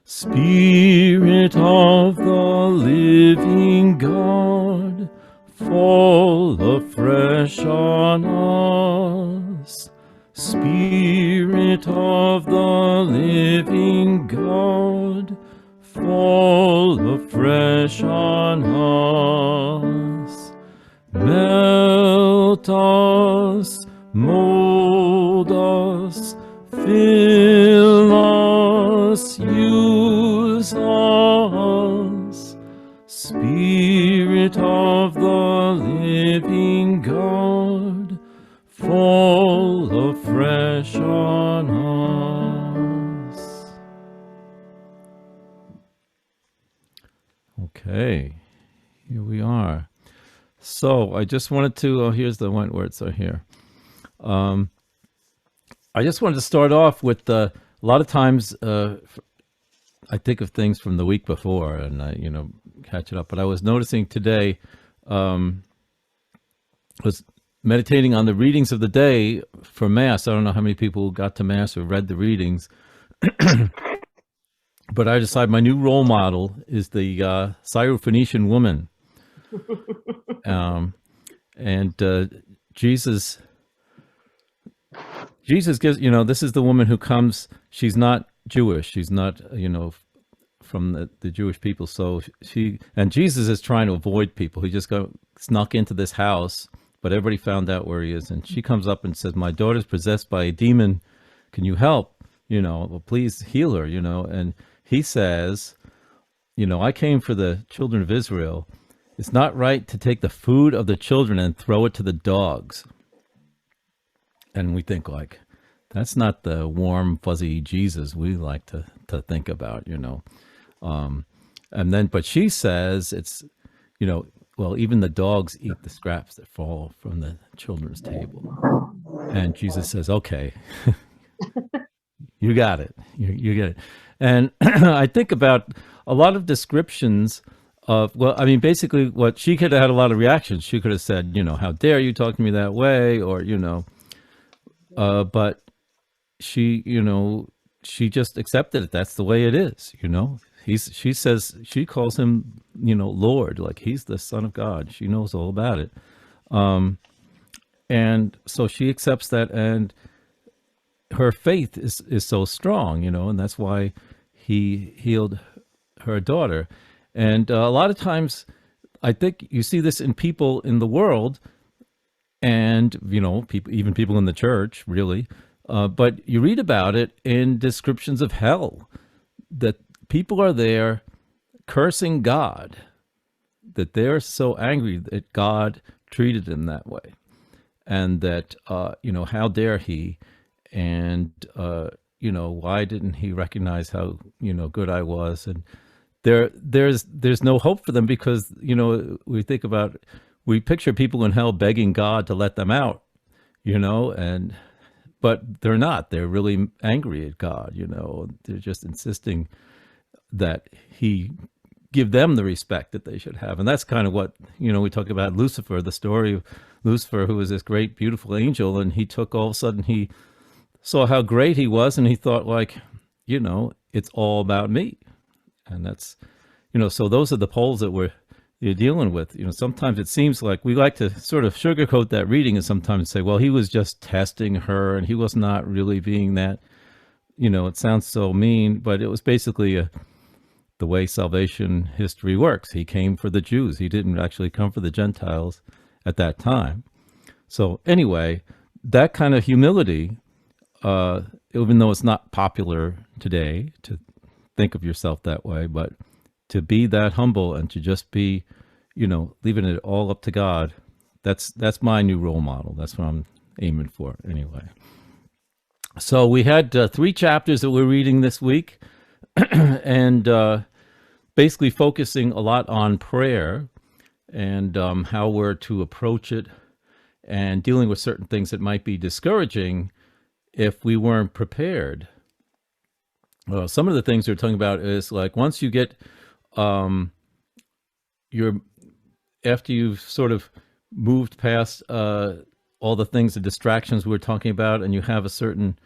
Spirit of the living God, fall afresh on us. Spirit of the living God, fall afresh on us. Melt us, mold us, fill us, use us. Spirit of the living God, fall afresh on us. Okay, here we are. So I just wanted to, here's the one words are here. I just wanted to start off with a lot of times I think of things from the week before and I, catch it up. But I was noticing today, was meditating on the readings of the day for Mass. I don't know how many people got to Mass or read the readings, but I decided my new role model is the Syrophoenician woman. And Jesus gives, this is the woman who comes, she's not Jewish. She's not, from the Jewish people. So and Jesus is trying to avoid people. He just snuck into this house, but everybody found out where he is. And she comes up and says, my daughter's possessed by a demon. Can you help? Well, please heal her, And he says, I came for the children of Israel. It's not right to take the food of the children and throw it to the dogs. And we think like, that's not the warm, fuzzy Jesus we like to think about, And then, but she says it's, well, even the dogs eat the scraps that fall from the children's table. And Jesus says, okay, you got it. You get it. And I think about a lot of descriptions of, well, I mean, basically what she could have had a lot of reactions. She could have said, how dare you talk to me that way? Or, but she, she just accepted it. That's the way it is, she says, she calls him, Lord, like he's the Son of God. She knows all about it. And so she accepts that, and her faith is so strong, and that's why he healed her daughter. And a lot of times I think you see this in people in the world and, people, even people in the church, really. But you read about it in descriptions of hell, that people are there cursing God, that they're so angry that God treated them that way. And that, how dare he? And, why didn't he recognize how, good I was? And there's no hope for them because, we picture people in hell begging God to let them out, but they're not. They're really angry at God, They're just insisting that he give them the respect that they should have. And that's kind of what, we talk about Lucifer, the story of Lucifer, who was this great, beautiful angel. And he took, all of a sudden, he saw how great he was. And he thought like, it's all about me. And that's, so those are the poles that you're dealing with. Sometimes it seems like we like to sort of sugarcoat that reading and sometimes say, well, he was just testing her and he was not really being that, it sounds so mean, but it was basically the way salvation history works. He came for the Jews. He didn't actually come for the Gentiles at that time. So anyway, that kind of humility, even though it's not popular today to think of yourself that way, but to be that humble and to just be, leaving it all up to God, that's my new role model. That's what I'm aiming for anyway. So we had 3 chapters that we're reading this week and basically focusing a lot on prayer and how we're to approach it and dealing with certain things that might be discouraging if we weren't prepared. Some of the things we're talking about is like once you get after you've sort of moved past all the things, the distractions we're talking about, and you have a certain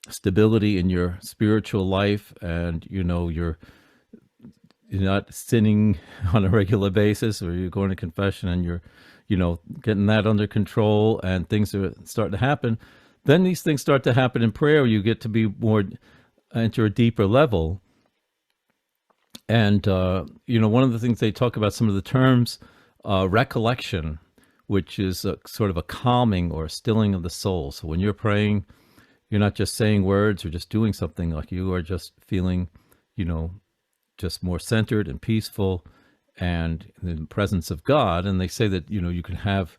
stability in your spiritual life, and you're not sinning on a regular basis, or you're going to confession and you're getting that under control, and things are starting to happen, then these things start to happen in prayer. You get to be more, enter a deeper level. And one of the things they talk about, some of the terms, recollection, which is sort of a calming or a stilling of the soul. So when you're praying, you're not just saying words or just doing something, like you are just feeling, just more centered and peaceful and in the presence of God. And they say that, you can have,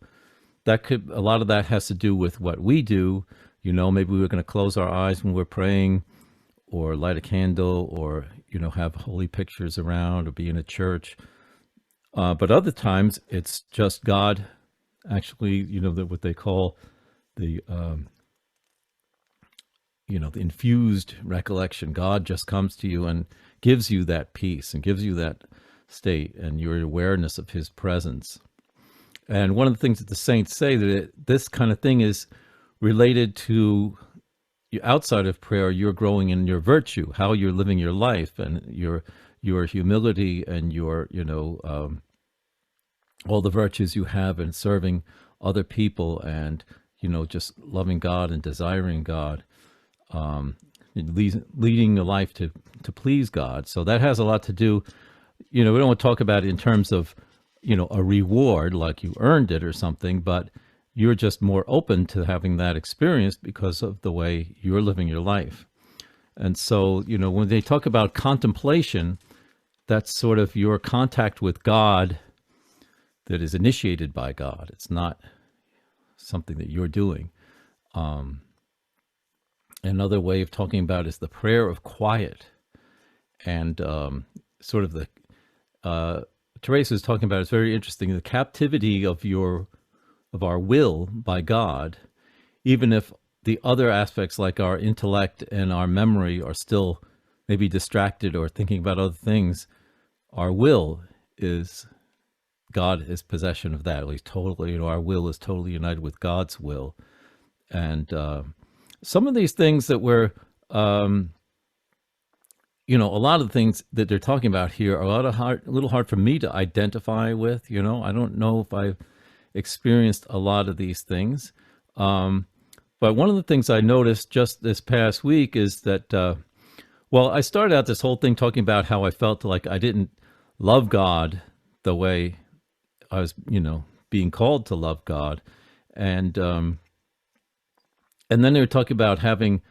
a lot of that has to do with what we do. Maybe we're going to close our eyes when we're praying, or light a candle, or, have holy pictures around, or be in a church. But other times it's just God actually, what they call the, the infused recollection. God just comes to you and gives you that peace and gives you that state and your awareness of his presence. And one of the things that the saints say, that this kind of thing is related to, outside of prayer, you're growing in your virtue, how you're living your life, and your humility, and your all the virtues you have in serving other people, and just loving God and desiring God, leading a life to please God. So that has a lot to do. We don't want to talk about it in terms of a reward, like you earned it or something, but you're just more open to having that experience because of the way you're living your life. And so, when they talk about contemplation, that's sort of your contact with God that is initiated by God. It's not something that you're doing. Another way of talking about is the prayer of quiet. And sort of the, Teresa is talking about, it's very interesting, the captivity of our will by God, even if the other aspects like our intellect and our memory are still maybe distracted or thinking about other things, our will is, God is possession of that. At least totally, our will is totally united with God's will. And some of these things that we're, a lot of the things that they're talking about here are a little hard for me to identify with. I don't know if I've experienced a lot of these things. But one of the things I noticed just this past week is that, I started out this whole thing talking about how I felt like I didn't love God the way I was, being called to love God. And then they were talking about having,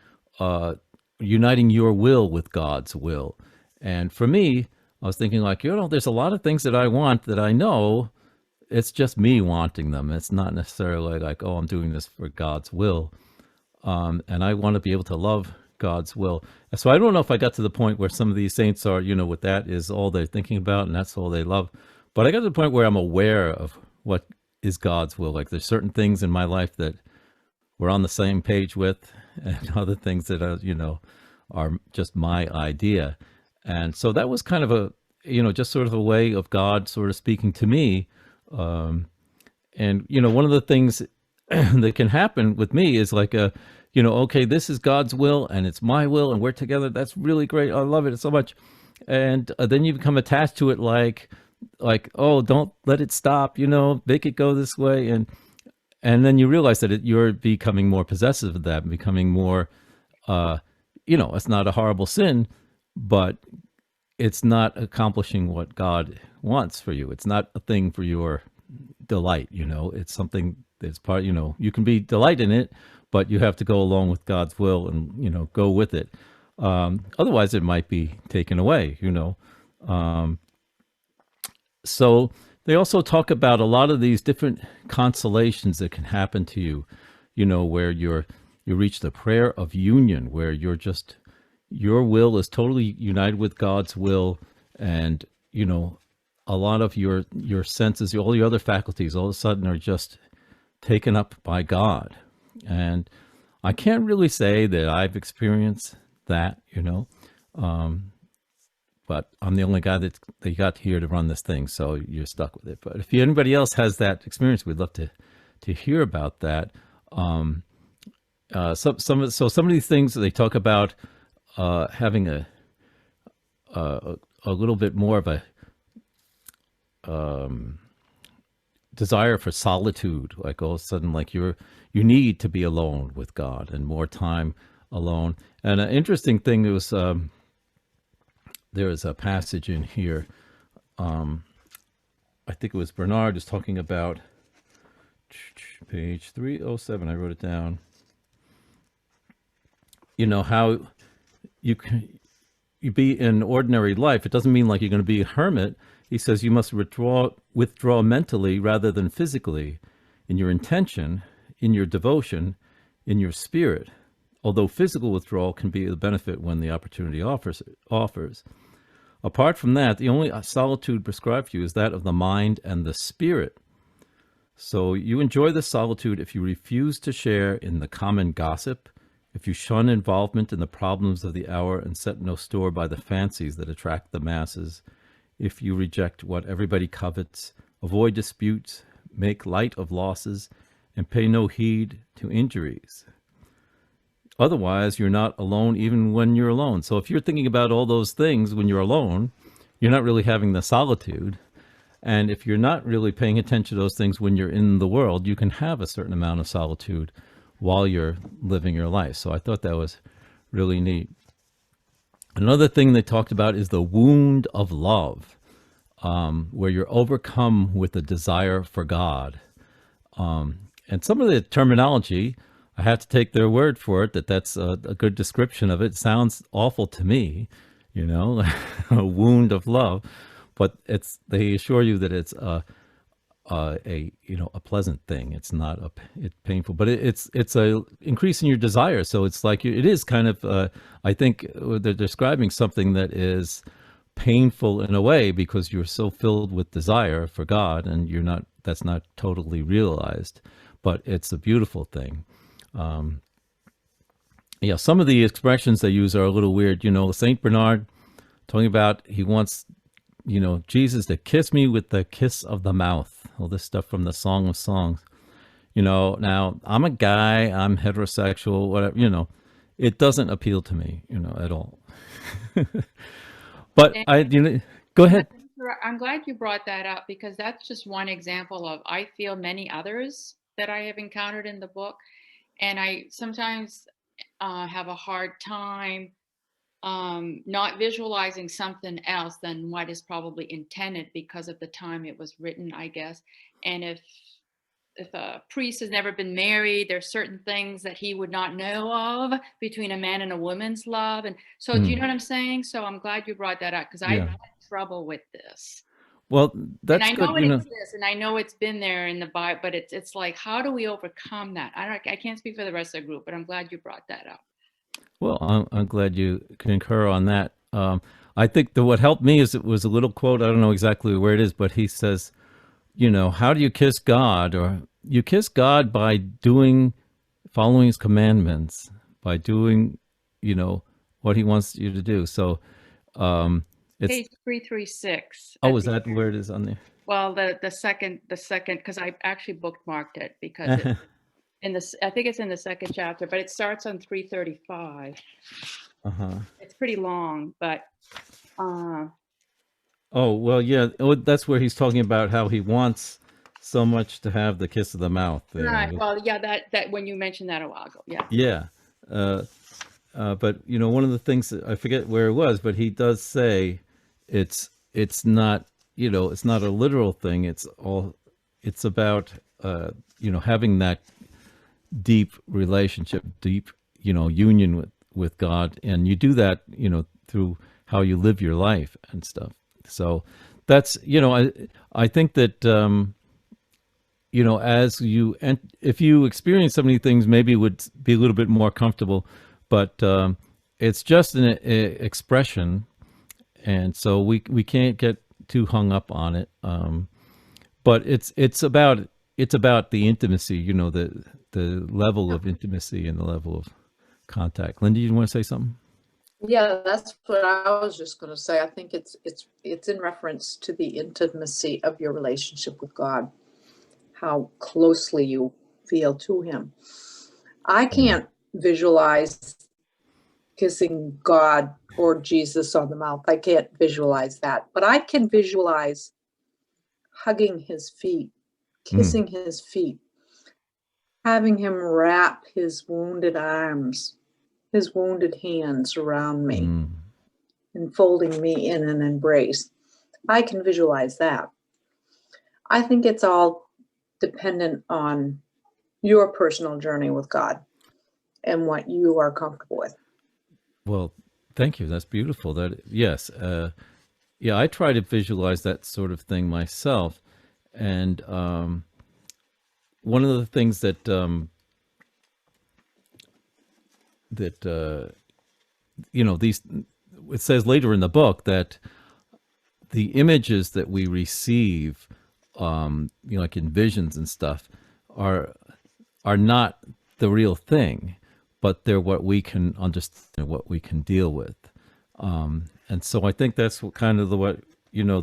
uniting your will with God's will. And for me, I was thinking like, there's a lot of things that I want that I know it's just me wanting them. It's not necessarily like, I'm doing this for God's will. And I want to be able to love God's will. So I don't know if I got to the point where some of these saints are, what that is all they're thinking about and that's all they love. But I got to the point where I'm aware of what is God's will. Like there's certain things in my life that we're on the same page with, and other things that are, are just my idea. And so that was kind of a, just sort of a way of God sort of speaking to me. And, one of the things that can happen with me is like, okay, this is God's will and it's my will and we're together. That's really great. I love it so much. And then you become attached to it like, oh, don't let it stop, make it go this way. And then you realize that you're becoming more possessive of that, becoming more, it's not a horrible sin, but it's not accomplishing what God wants for you. It's not a thing for your delight, it's something that's part, you can be delight in it, but you have to go along with God's will and, go with it. Otherwise it might be taken away, So they also talk about a lot of these different consolations that can happen to you, where you reach the prayer of union, where your will is totally united with God's will. And, a lot of your senses, all your other faculties all of a sudden are just taken up by God. And I can't really say that I've experienced that, but I'm the only guy that they got here to run this thing, so you're stuck with it. But if anybody else has that experience, we'd love to hear about that. some of these things they talk about having a little bit more of a desire for solitude, like all of a sudden, like you need to be alone with God and more time alone. And an interesting thing was there is a passage in here. I think it was Bernard is talking about page 307. I wrote it down. You know how you can you be in ordinary life. It doesn't mean like you're going to be a hermit. He says you must withdraw mentally rather than physically, in your intention, in your devotion, in your spirit. Although physical withdrawal can be a benefit when the opportunity offers. Apart from that, the only solitude prescribed for you is that of the mind and the spirit. So you enjoy the solitude if you refuse to share in the common gossip, if you shun involvement in the problems of the hour and set no store by the fancies that attract the masses, if you reject what everybody covets, avoid disputes, make light of losses, and pay no heed to injuries. Otherwise, you're not alone even when you're alone. So if you're thinking about all those things when you're alone, you're not really having the solitude. And if you're not really paying attention to those things when you're in the world, you can have a certain amount of solitude while you're living your life. So I thought that was really neat. Another thing they talked about is the wound of love, where you're overcome with a desire for God. And some of the terminology, I have to take their word for it, that's a good description of it. It sounds awful to me, you know, a wound of love, but they assure you that it's a pleasant thing. It's not it's painful, but it's a increase in your desire. So it's like it is kind of I think they're describing something that is painful in a way because you're so filled with desire for God, and that's not totally realized, but it's a beautiful thing. Yeah, some of the expressions they use are a little weird. You know, Saint Bernard talking about he wants, Jesus to kiss me with the kiss of the mouth. All this stuff from the Song of Songs. Now I'm a guy, I'm heterosexual, whatever, it doesn't appeal to me, at all. But go ahead. I'm glad you brought that up because that's just one example of, I feel, many others that I have encountered in the book. And I sometimes have a hard time not visualizing something else than what is probably intended because of the time it was written, I guess. And if a priest has never been married, there's certain things that he would not know of between a man and a woman's love. And so, do you know what I'm saying? So I'm glad you brought that up because I've had trouble with this. Well, And that's I know good. it exists, and I know it's been there in the Bible, but it's like, how do we overcome that? I can't speak for the rest of the group, but I'm glad you brought that up. Well, I'm glad you concur on that. I think that what helped me is it was a little quote. I don't know exactly where it is, but he says, how do you kiss God? Or you kiss God by following his commandments, by doing, what he wants you to do. So it's page 336. Oh, is that where it is on there? Well, the second, because I actually bookmarked it because it's I think it's in the second chapter, but it starts on 335. It's pretty long, but oh, well, yeah. That's where he's talking about how he wants so much to have the kiss of the mouth. Right. Well, yeah, that when you mentioned that a while ago, yeah. Yeah. But one of the things that I forget where it was, but he does say it's not, it's not a literal thing. It's about, having that deep relationship, deep, union with God. And you do that, through how you live your life and stuff. So that's, I think that, if you experience so many things, maybe it would be a little bit more comfortable, but it's just an expression. And so we can't get too hung up on it. But it's about the intimacy, the level of intimacy and the level of contact. Linda, you want to say something? Yeah, that's what I was just going to say. I think it's in reference to the intimacy of your relationship with God, how closely you feel to him. I can't visualize kissing God or Jesus on the mouth. I can't visualize that, but I can visualize hugging his feet, kissing his feet, having him wrap his wounded arms, his wounded hands around me, and folding me in an embrace. I can visualize that. I think it's all dependent on your personal journey with God and what you are comfortable with. Well, thank you. That's beautiful. That, yes. Yeah, I try to visualize that sort of thing myself. And one of the things that these, it says later in the book that the images that we receive, like in visions and stuff, are not the real thing, but they're what we can understand, what we can deal with. And so I think that's what kind of the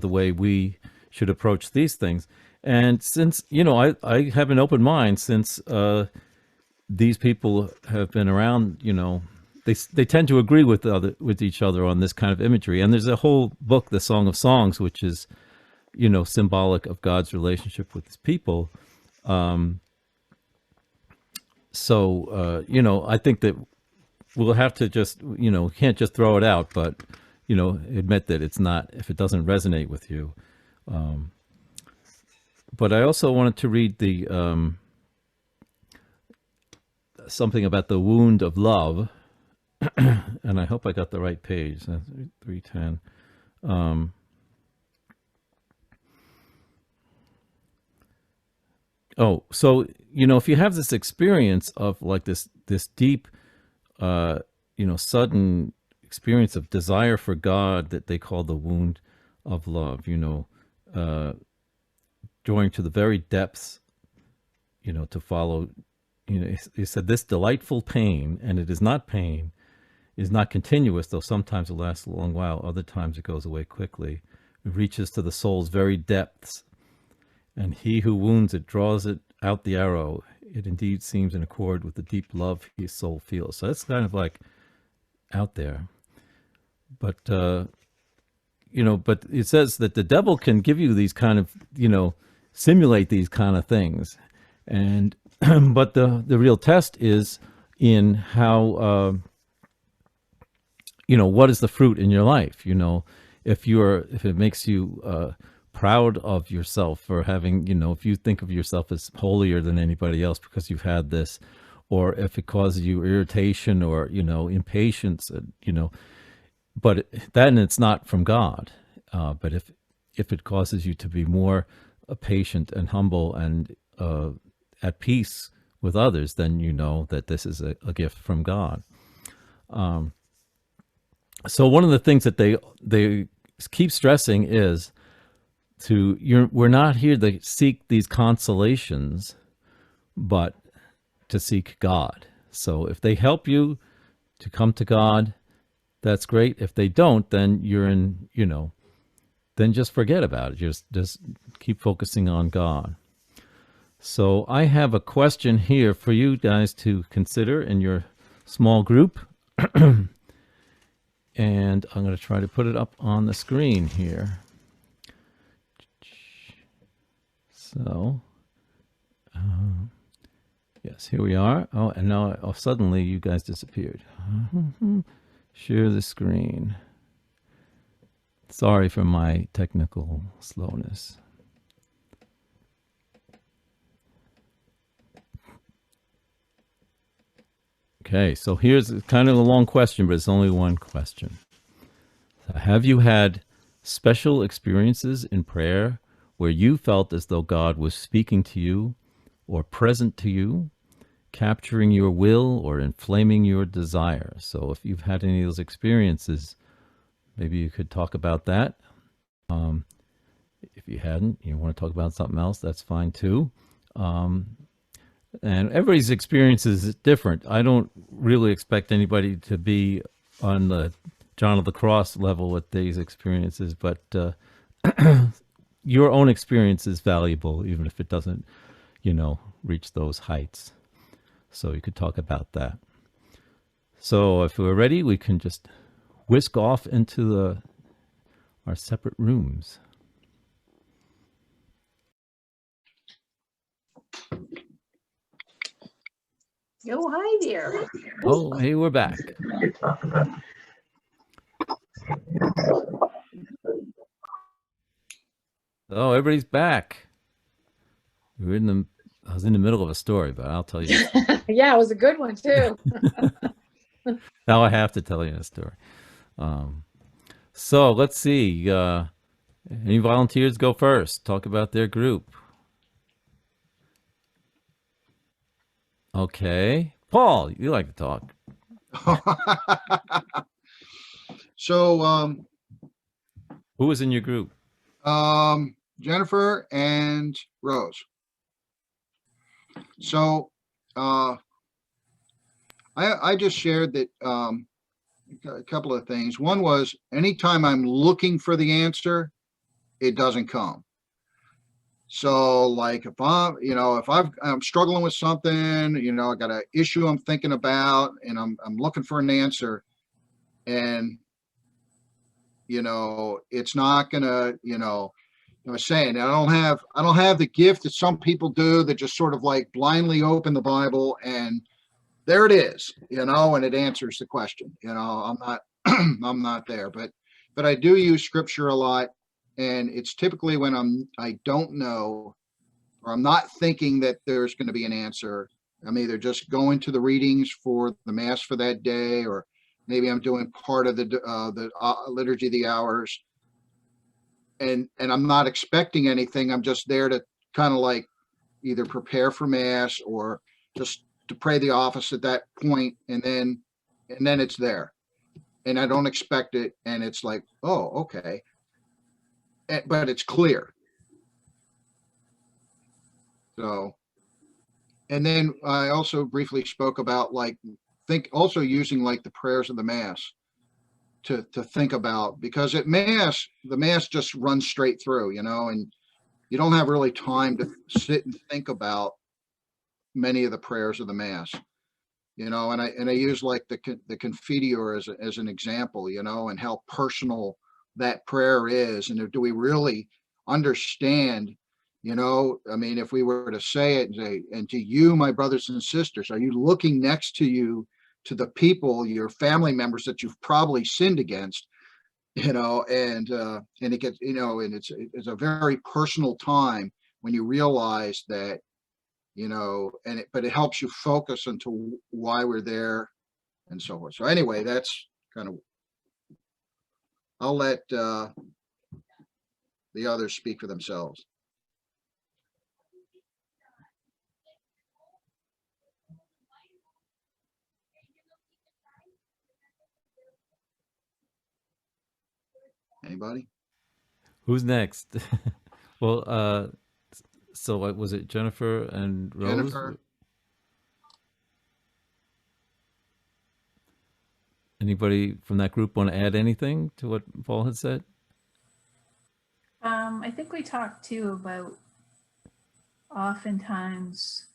way we should approach these things. And since, I have an open mind, since these people have been around, they tend to agree with each other on this kind of imagery. And there's a whole book, The Song of Songs, which is, symbolic of God's relationship with his people. I think that we'll have to just, can't just throw it out, but, admit that it's not, if it doesn't resonate with you. But I also wanted to read the something about the wound of love, and I hope I got the right page. 310. So if you have this experience of like this deep, sudden experience of desire for God that they call the wound of love, going to the very depths, to follow, he said, this delightful pain, and it is not pain, is not continuous, though sometimes it lasts a long while, other times it goes away quickly. It reaches to the soul's very depths, and he who wounds it draws it out the arrow. It indeed seems in accord with the deep love his soul feels. So that's kind of like out there. But, but it says that the devil can give you these kind of, simulate these kind of things. And, but the real test is in how, what is the fruit in your life? If it makes you, proud of yourself for having, if you think of yourself as holier than anybody else because you've had this, or if it causes you irritation or, impatience, but then it's not from God. But if it causes you to be more patient and humble and at peace with others, then you know that this is a gift from God. So one of the things that they keep stressing is we're not here to seek these consolations, but to seek God. So if they help you to come to God, that's great. If they don't, then you're in, then just forget about it. Just keep focusing on God. So I have a question here for you guys to consider in your small group. And I'm going to try to put it up on the screen here. So, yes, here we are. Oh, and now suddenly you guys disappeared. Share the screen. Sorry for my technical slowness. Okay, so here's kind of a long question, but it's only one question. Have you had special experiences in prayer where you felt as though God was speaking to you or present to you, capturing your will or inflaming your desire? So if you've had any of those experiences, maybe you could talk about that. If you hadn't, you want to talk about something else, that's fine too. And everybody's experience is different. I don't really expect anybody to be on the John of the Cross level with these experiences, but your own experience is valuable, even if it doesn't, reach those heights. So you could talk about that. So if we're ready, we can just whisk off into our separate rooms. Oh, hi there. Oh, hey, we're back. Oh, everybody's back. I was in the middle of a story, but I'll tell you. Yeah, it was a good one too. Now I have to tell you a story. So let's see. Any volunteers go first? Talk about their group. Okay. Paul, you like to talk. So, Who was in your group? Jennifer and Rose. So, I just shared that a couple of things. One was anytime I'm looking for the answer, it doesn't come. So, like if I'm struggling with something, I got an issue I'm thinking about, and I'm looking for an answer, and it's not gonna, I was saying I don't have the gift that some people do that just sort of like blindly open the Bible and there it is, and it answers the question. I'm not I'm not there, but I do use scripture a lot, and it's typically when I don't know, or I'm not thinking that there's going to be an answer. I'm either just going to the readings for the mass for that day, or maybe I'm doing part of the liturgy of the hours, and I'm not expecting anything. I'm just there to kind of like either prepare for mass or just to pray the office at that point, and then it's there, and I don't expect it, and it's like, oh, okay, but it's clear. So, and then I also briefly spoke about also using like the prayers of the mass to think about, because at mass the mass just runs straight through, and you don't have really time to sit and think about many of the prayers of the mass, and I use like the Confiteor as an example, and how personal that prayer is, and do we really understand, I mean, if we were to say it and say, and to you, my brothers and sisters, are you looking next to you to the people, your family members that you've probably sinned against, and it gets, and it's a very personal time when you realize that, but it helps you focus into why we're there and so forth. So anyway, that's kind of, I'll let the others speak for themselves. Anybody? Who's next? Well, so what was it, Jennifer and Rose? Jennifer. Anybody from that group want to add anything to what Paul had said? I think we talked too about oftentimes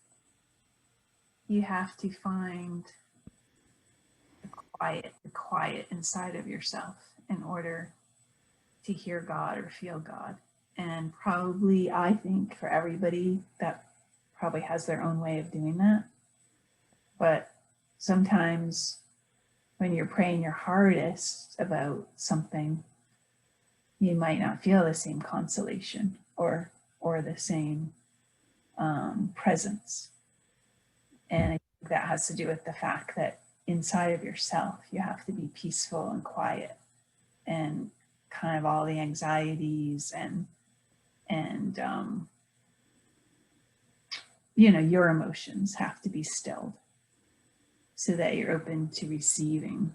you have to find the quiet inside of yourself in order to hear God or feel God. And probably, I think for everybody that probably has their own way of doing that. But sometimes when you're praying your hardest about something, you might not feel the same consolation or the same presence. And I think that has to do with the fact that inside of yourself, you have to be peaceful and quiet, and kind of all the anxieties and your emotions have to be stilled so that you're open to receiving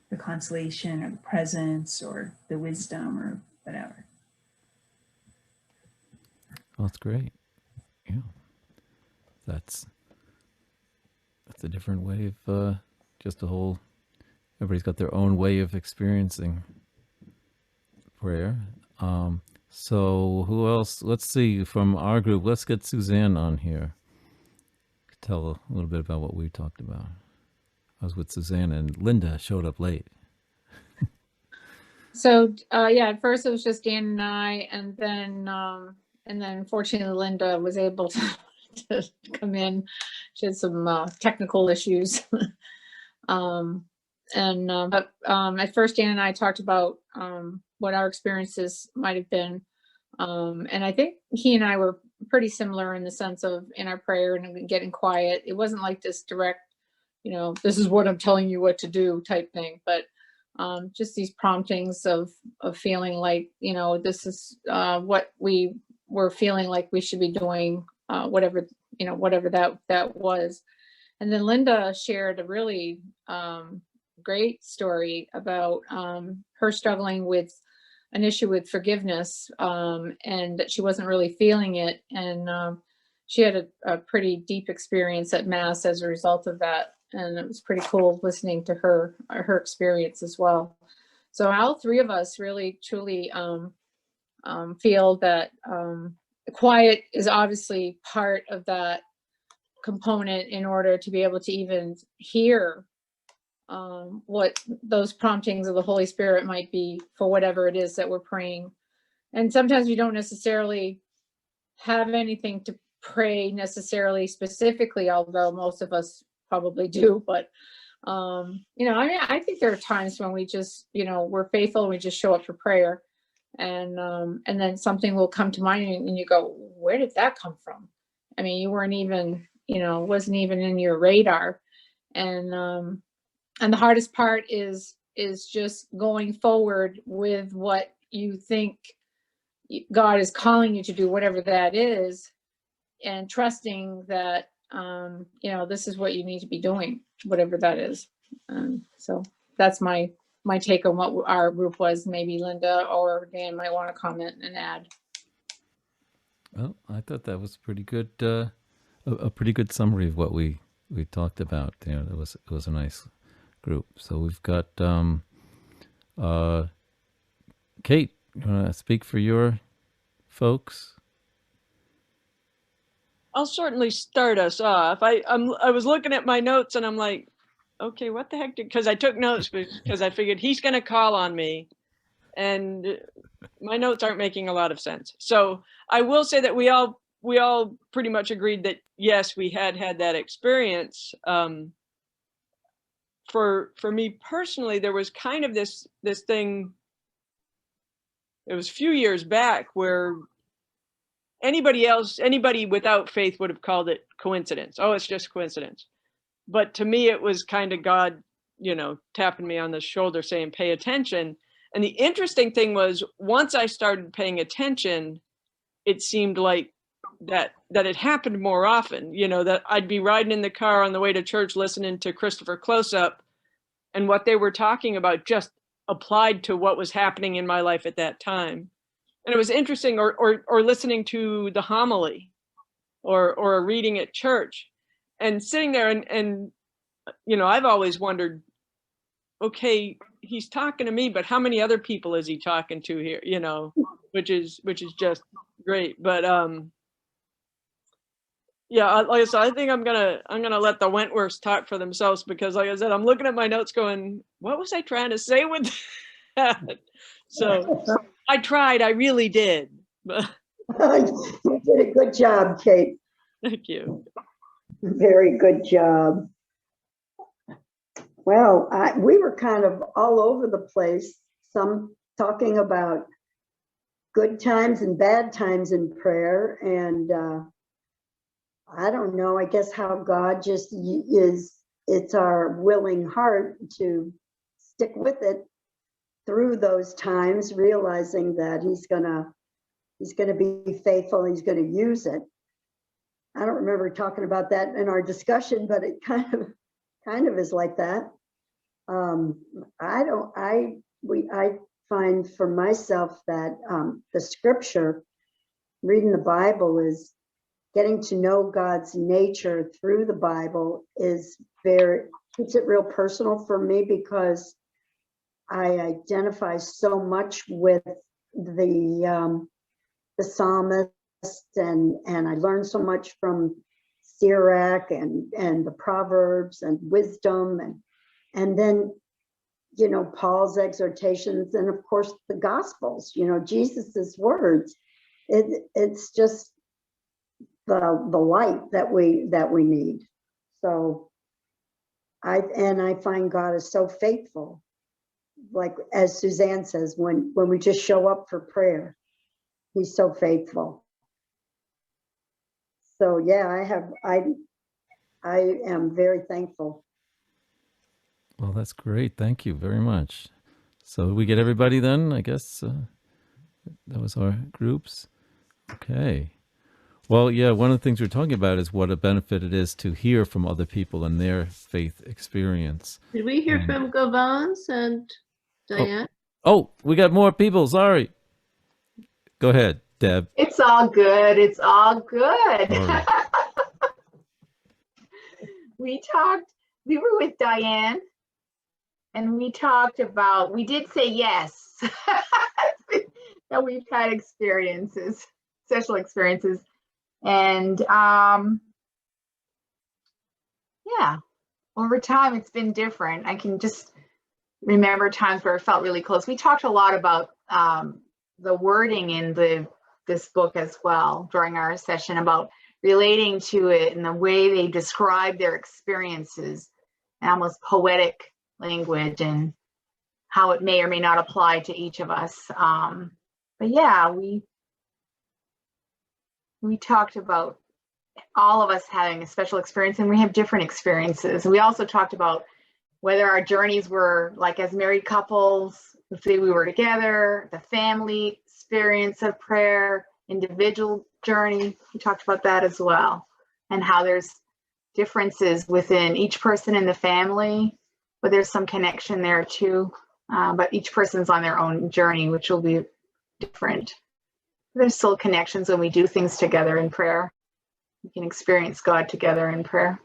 the consolation or the presence or the wisdom or whatever. Oh, that's great. Yeah, that's a different way of just a whole. Everybody's got their own way of experiencing prayer. So who else? Let's see, from our group, let's get Suzanne on here. Tell a little bit about what we talked about. I was with Suzanne, and Linda showed up late. So yeah, at first it was just Dan and I, and then unfortunately Linda was able to come in. She had some technical issues. But at first Dan and I talked about what our experiences might have been. And I think he and I were pretty similar in the sense of in our prayer and getting quiet. It wasn't like this direct, this is what I'm telling you what to do type thing, but just these promptings of feeling like, this is what we were feeling like we should be doing, whatever that was. And then Linda shared a really great story about her struggling with an issue with forgiveness, and that she wasn't really feeling it. And she had a pretty deep experience at Mass as a result of that. And it was pretty cool listening to her experience as well. So all three of us really, truly feel that quiet is obviously part of that component in order to be able to even hear what those promptings of the Holy Spirit might be for whatever it is that we're praying. And sometimes we don't necessarily have anything to pray necessarily specifically, although most of us probably do. But I think there are times when we just, we're faithful and we just show up for prayer, and then something will come to mind and you go, where did that come from? I mean, you weren't even, wasn't even in your radar. And the hardest part is just going forward with what you think God is calling you to do, whatever that is, and trusting that, this is what you need to be doing, whatever that is. So that's my take on what our group was. Maybe Linda or Dan might want to comment and add. Well, I thought that was pretty good, a pretty good summary of what we talked about. It was a nice group. So we've got Kate. You want to speak for your folks? I'll certainly start us off. I was looking at my notes and I'm like, okay, what the heck? Because I took notes because I figured he's going to call on me, and my notes aren't making a lot of sense. So I will say that we all pretty much agreed that yes, we had that experience. For me personally, there was kind of this thing. It was a few years back where anybody without faith would have called it coincidence. Oh, it's just coincidence. But to me, it was kind of God, tapping me on the shoulder saying, pay attention. And the interesting thing was, once I started paying attention, it seemed like that it happened more often, that I'd be riding in the car on the way to church, listening to Christopher Close-Up, and what they were talking about just applied to what was happening in my life at that time. And it was interesting, or listening to the homily or a reading at church and sitting there and I've always wondered, okay, he's talking to me, but how many other people is he talking to here? Which is just great. But yeah, like I said, I think I'm gonna let the Wentworths talk for themselves, because like I said, I'm looking at my notes going, what was I trying to say with that? So I tried, I really did. You did a good job, Kate. Thank you. Very good job. Well, we were kind of all over the place, some talking about good times and bad times in prayer. And I don't know, I guess how God just it's our willing heart to stick with it through those times, realizing that he's gonna be faithful, he's gonna use it. I don't remember talking about that in our discussion, but it kind of is like that. I find for myself that the scripture, reading the Bible, is getting to know God's nature through the Bible keeps it real personal for me, because I identify so much with the psalmist, and I learned so much from Sirach and the Proverbs and wisdom, and And then, you know, Paul's exhortations, and of course the Gospels, you know, Jesus's words. It's just the light that we need. So I find God is so faithful. Like as Suzanne says, when we just show up for prayer, he's so faithful. So yeah, I am very thankful. Well, that's great. Thank you very much. So we get everybody then, I guess. That was our groups. Okay. Well, yeah, one of the things we're talking about is what a benefit it is to hear from other people and their faith experience. Did we hear from Govans and Diane? Oh, we got more people. Sorry. Go ahead, Deb. It's all good. It's all good. All right. We were with Diane and we talked about, we did say yes, that we've had experiences, sexual experiences. And yeah, over time it's been different. I can just remember times where it felt really close. We talked a lot about the wording in this book as well during our session, about relating to it and the way they describe their experiences and almost poetic language and how it may or may not apply to each of us. But yeah, we talked about all of us having a special experience, and we have different experiences. We also talked about whether our journeys were like as married couples, if we were together, the family experience of prayer, individual journey. We talked about that as well, and how there's differences within each person in the family, but there's some connection there too. But each person's on their own journey, which will be different. There's still connections when we do things together in prayer. We can experience God together in prayer.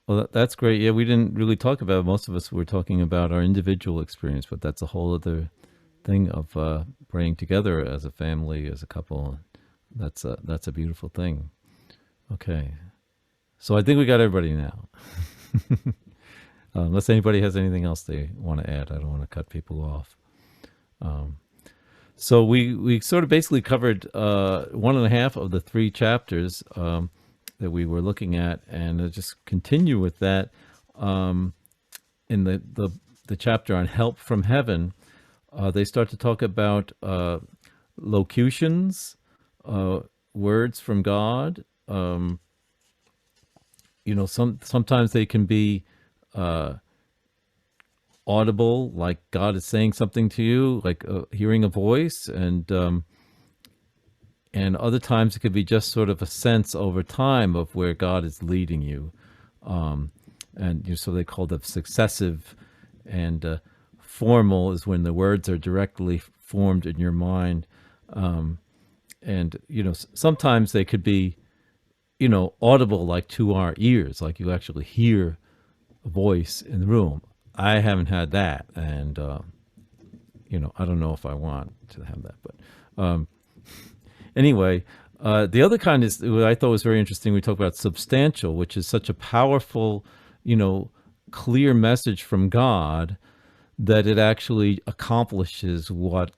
Well, that's great. Yeah, we didn't really talk about it. Most of us were talking about our individual experience, but that's a whole other thing of praying together as a family, as a couple. That's a beautiful thing. Okay. So I think we got everybody now. Unless anybody has anything else they want to add. I don't want to cut people off. So we sort of basically covered 1.5 of the 3 chapters that we were looking at, and I'll just continue with that. In the chapter on help from heaven, they start to talk about locutions, words from God. You know, sometimes they can be audible, like God is saying something to you, like hearing a voice, and other times it could be just sort of a sense over time of where God is leading you. So they call them successive, and formal is when the words are directly formed in your mind. Sometimes they could be, audible, like to our ears, like you actually hear a voice in the room. I haven't had that, and I don't know if I want to have that, but anyway, the other kind is what I thought was very interesting. We talked about substantial, which is such a powerful, clear message from God that it actually accomplishes what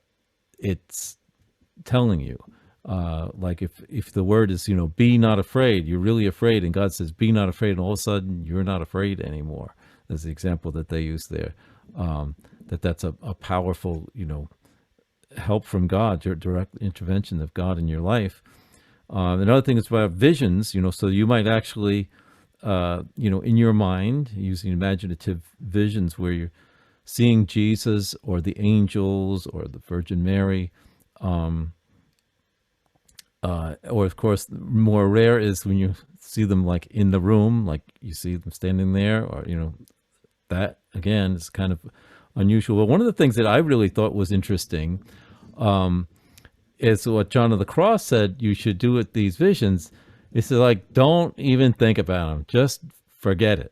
it's telling you. Like if the word is, be not afraid, you're really afraid, and God says, be not afraid, and all of a sudden you're not afraid anymore. That's the example that they use there. That's a powerful, help from God, your direct intervention of God in your life. Another thing is about visions, so you might actually, in your mind, using imaginative visions where you're seeing Jesus or the angels or the Virgin Mary. Or of course, more rare is when you see them like in the room, like you see them standing there, or, that again is kind of unusual. But one of the things that I really thought was interesting is what John of the Cross said you should do with these visions. He said, like, don't even think about them. Just forget it,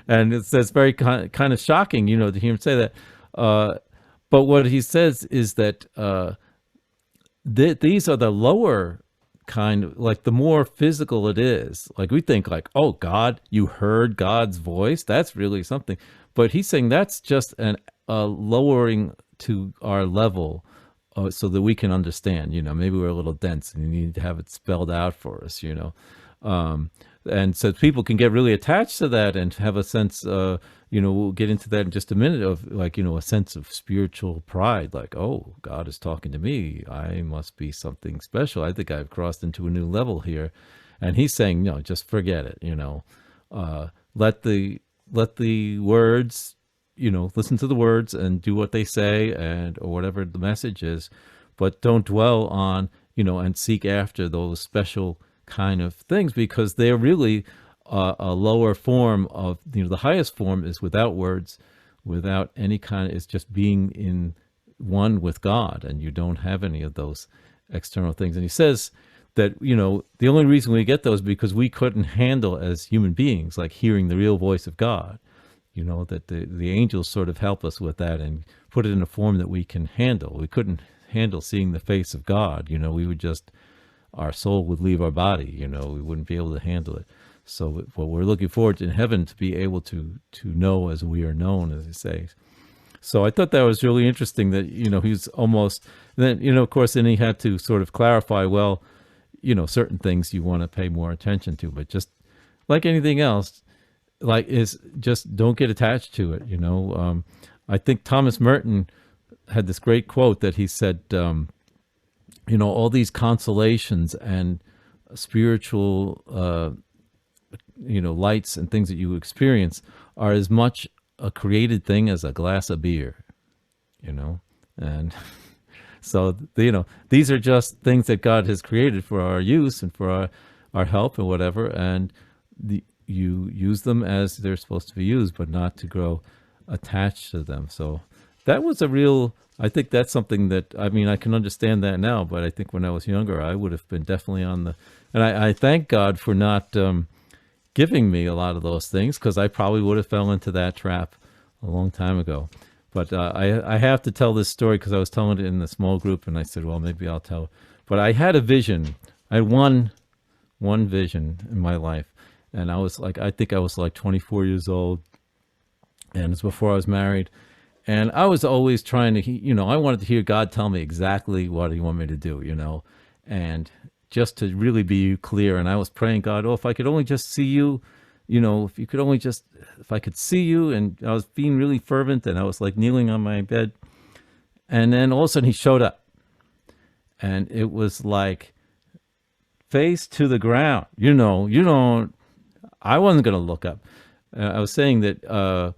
And it's very kind of shocking, to hear him say that. But what he says is that these are the lower kind of like the more physical it is, like we think like, oh, God, you heard God's voice, that's really something. But he's saying that's just a lowering to our level, so that we can understand. Maybe we're a little dense and you need to have it spelled out for us. And so people can get really attached to that and have a sense, we'll get into that in just a minute, of like, a sense of spiritual pride, like, oh, God is talking to me, I must be something special, I think I've crossed into a new level here. And he's saying, no, just forget it. Let the words, listen to the words and do what they say, and or whatever the message is, but don't dwell on, and seek after those special kind of things, because they're really a lower form of, the highest form is without words, without any kind of, it's just being in one with God, and you don't have any of those external things. And he says that, the only reason we get those because we couldn't handle as human beings, like hearing the real voice of God, that the angels sort of help us with that and put it in a form that we can handle. We couldn't handle seeing the face of God. We would just, our soul would leave our body, we wouldn't be able to handle it. So what we're looking forward to in heaven, to be able to know as we are known, as he says. So I thought that was really interesting that, he's almost, then, of course, then he had to sort of clarify, well, certain things you want to pay more attention to, but just like anything else, like, is just don't get attached to it. I think Thomas Merton had this great quote that he said, all these consolations and spiritual, lights and things that you experience are as much a created thing as a glass of beer, and so, these are just things that God has created for our use and for our help and whatever, and you use them as they're supposed to be used, but not to grow attached to them. So that was I think that's something that, I can understand that now, but I think when I was younger, I would have been definitely and I thank God for not giving me a lot of those things, because I probably would have fell into that trap a long time ago. But I have to tell this story because I was telling it in the small group, and I said, well, maybe I'll tell. But I had a vision. I had one vision in my life, and I think I was like 24 years old, and it's before I was married. And I was always trying to, I wanted to hear God tell me exactly what he wanted me to do, and just to really be clear. And I was praying, God, if I could only just see you, if I could see you. And I was being really fervent, and I was like kneeling on my bed. And then all of a sudden he showed up, and it was like face to the ground, I wasn't going to look up. I was saying that,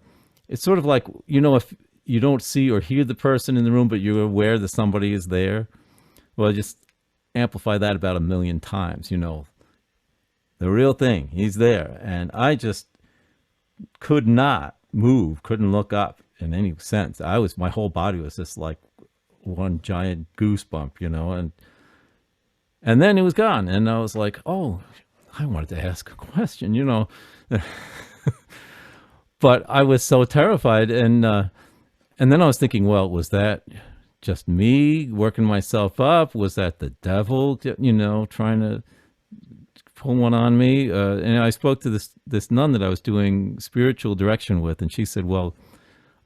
it's sort of like, if you don't see or hear the person in the room, but you're aware that somebody is there, well, just amplify that about 1 million times, the real thing, he's there. And I just could not move, couldn't look up in any sense. My whole body was just like one giant goosebump, and then it was gone. And I was like, oh, I wanted to ask a question, but I was so terrified. And then I was thinking, well, was that just me working myself up? Was that the devil, trying to pull one on me? And I spoke to this nun that I was doing spiritual direction with, and she said, well,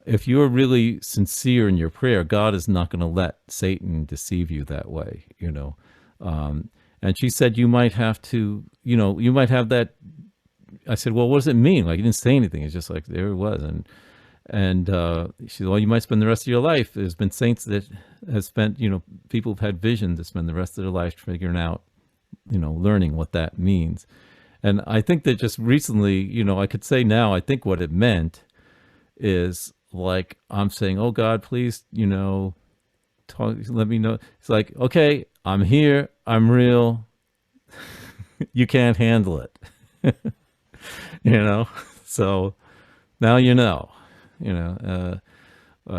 if you're really sincere in your prayer, God is not going to let Satan deceive you that way, and she said, you might have to, you might have that. I said, well, what does it mean? Like, he didn't say anything. It's just like, there it was. And she said, well, you might spend the rest of your life. There's been saints that have spent, people have had visions that spend the rest of their life figuring out, learning what that means. And I think that just recently, I could say now, I think what it meant is like, I'm saying, oh God, please, let me know. It's like, okay, I'm here. I'm real. You can't handle it. So now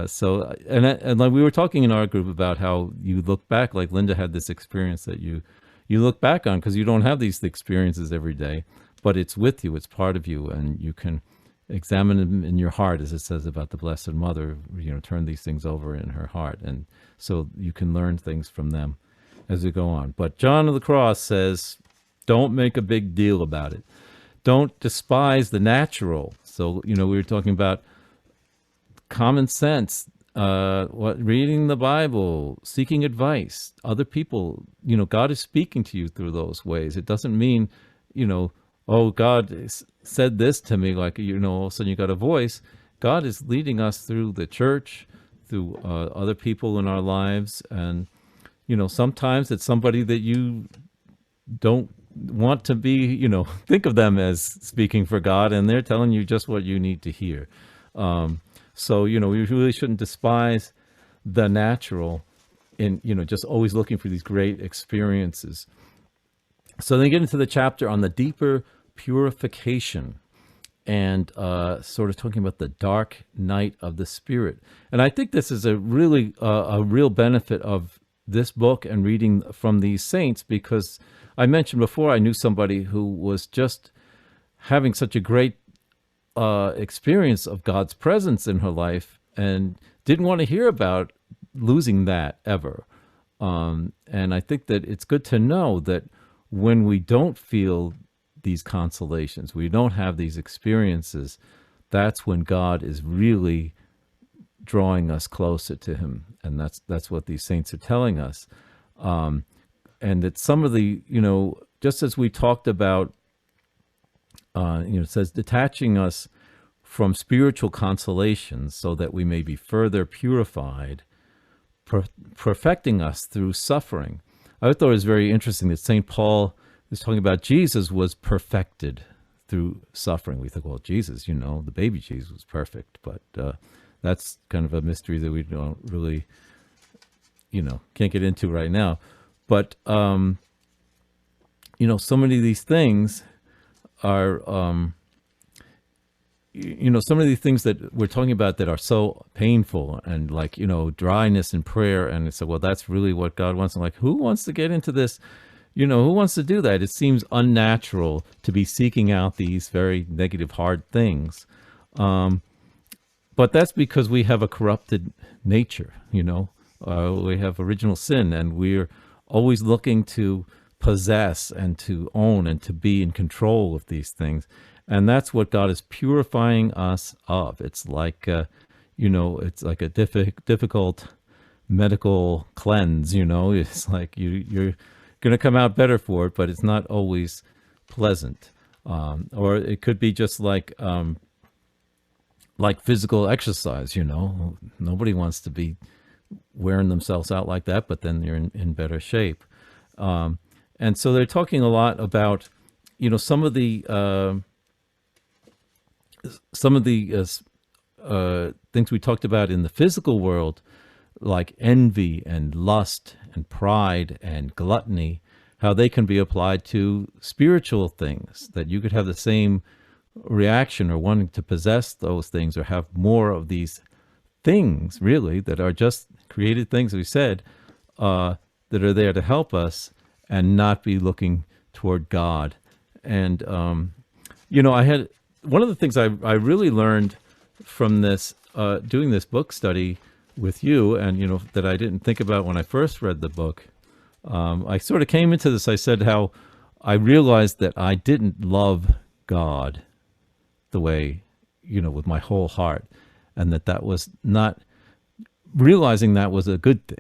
so and like we were talking in our group about how you look back, like Linda had this experience that you look back on, because you don't have these experiences every day, but it's with you, it's part of you, and you can examine them in your heart, as it says about the Blessed Mother, turn these things over in her heart, and so you can learn things from them. as we go on. But John of the Cross says, don't make a big deal about it. Don't despise the natural. So, we were talking about common sense, reading the Bible, seeking advice, other people. God is speaking to you through those ways. It doesn't mean, oh, God said this to me, like, all of a sudden you got a voice. God is leading us through the church, through other people in our lives. And, sometimes it's somebody that you don't want to be, think of them as speaking for God, and they're telling you just what you need to hear. So, we really shouldn't despise the natural in, just always looking for these great experiences. So then get into the chapter on the deeper purification and sort of talking about the dark night of the spirit. And I think this is a really a real benefit of this book and reading from these saints, because I mentioned before I knew somebody who was just having such a great experience of God's presence in her life and didn't want to hear about losing that ever. And I think that it's good to know that when we don't feel these consolations, we don't have these experiences, that's when God is really drawing us closer to him. And that's what these saints are telling us. And that some of the, just as we talked about, it says detaching us from spiritual consolations so that we may be further purified, perfecting us through suffering. I thought it was very interesting that St. Paul is talking about Jesus was perfected through suffering. We think, well, Jesus, the baby Jesus was perfect, but that's kind of a mystery that we don't really, can't get into right now. But, so many of these things are, some of these things that we're talking about that are so painful and like, dryness in prayer. And it's like, well, that's really what God wants. I'm like, who wants to get into this? Who wants to do that? It seems unnatural to be seeking out these very negative, hard things. But that's because we have a corrupted nature, we have original sin, and we're always looking to possess and to own and to be in control of these things. And that's what God is purifying us of. It's like, it's like a difficult medical cleanse, it's like you're going to come out better for it, but it's not always pleasant. Or it could be just like physical exercise, nobody wants to be wearing themselves out like that, but then they're in better shape. And so they're talking a lot about, some of the things we talked about in the physical world, like envy and lust and pride and gluttony, how they can be applied to spiritual things, that you could have the same reaction or wanting to possess those things or have more of these things, really, that are just created things, we said, that are there to help us and not be looking toward God. And, I had one of the things I really learned from this, doing this book study with you, and, that I didn't think about when I first read the book. I sort of came into this, I said how I realized that I didn't love God the way, with my whole heart, and that was not, realizing that was a good thing.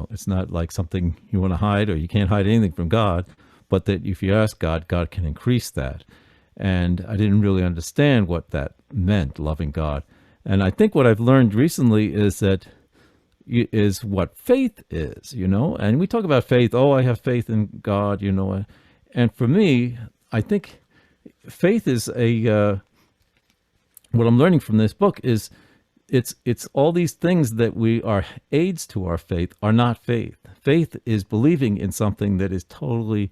It's not like something you want to hide, or you can't hide anything from God, but that if you ask God, God can increase that. And I didn't really understand what that meant, loving God. And I think what I've learned recently is what faith is, and we talk about faith. Oh, I have faith in God, and for me, I think faith is what I'm learning from this book is it's all these things that we are aids to our faith are not faith. Faith is believing in something that is totally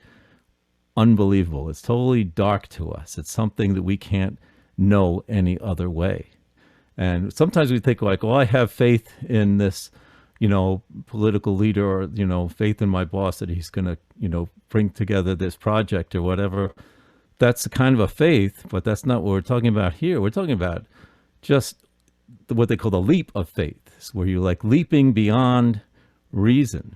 unbelievable. It's totally dark to us. It's something that we can't know any other way. And sometimes we think like, well, I have faith in this, political leader, or, faith in my boss that he's going to, bring together this project or whatever. That's kind of a faith, but that's not what we're talking about here. We're talking about just what they call the leap of faith, where you're like leaping beyond reason.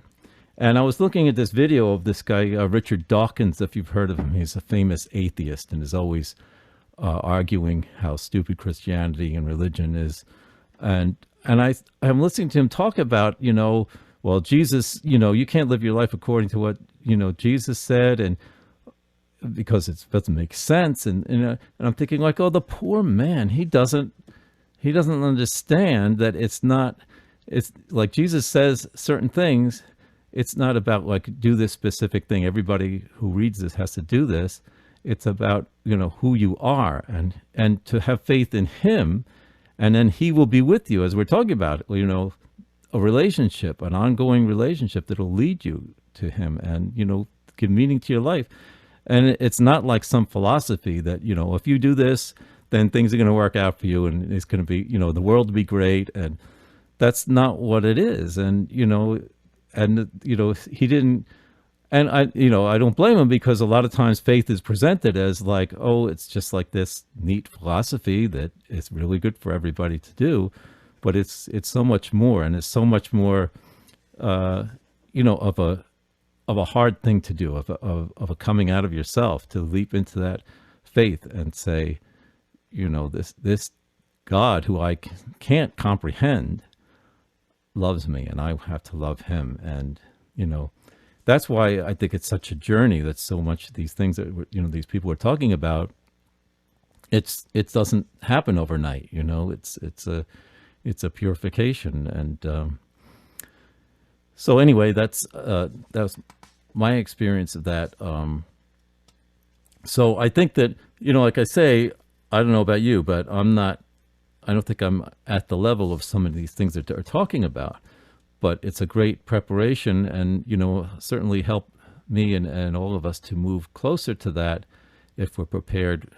And I was looking at this video of this guy, Richard Dawkins, if you've heard of him. He's a famous atheist and is always arguing how stupid Christianity and religion is. And I'm listening to him talk about, well, Jesus, you can't live your life according to what, Jesus said, and because it doesn't make sense. And I'm thinking like, oh, the poor man, he doesn't understand that it's like Jesus says certain things. It's not about like, do this specific thing. Everybody who reads this has to do this. It's about, who you are and to have faith in him, and then he will be with you, as we're talking about, a relationship, an ongoing relationship that'll lead you to him and, give meaning to your life. And it's not like some philosophy that, if you do this, then things are going to work out for you and it's going to be, the world will be great. And that's not what it is. And, he didn't, and I don't blame him, because a lot of times faith is presented as like, oh, it's just like this neat philosophy that is really good for everybody to do, but it's so much more, and it's so much more, of a hard thing to do, of a coming out of yourself, to leap into that faith and say, this God who I can't comprehend loves me, and I have to love him. And, that's why I think it's such a journey. That's so much these things that, these people are talking about. It doesn't happen overnight, it's a purification. And, so anyway, that was my experience of that. So I think that, like I say, I don't know about you, but I don't think I'm at the level of some of these things that they're talking about, but it's a great preparation and, certainly help me and all of us to move closer to that if we're prepared,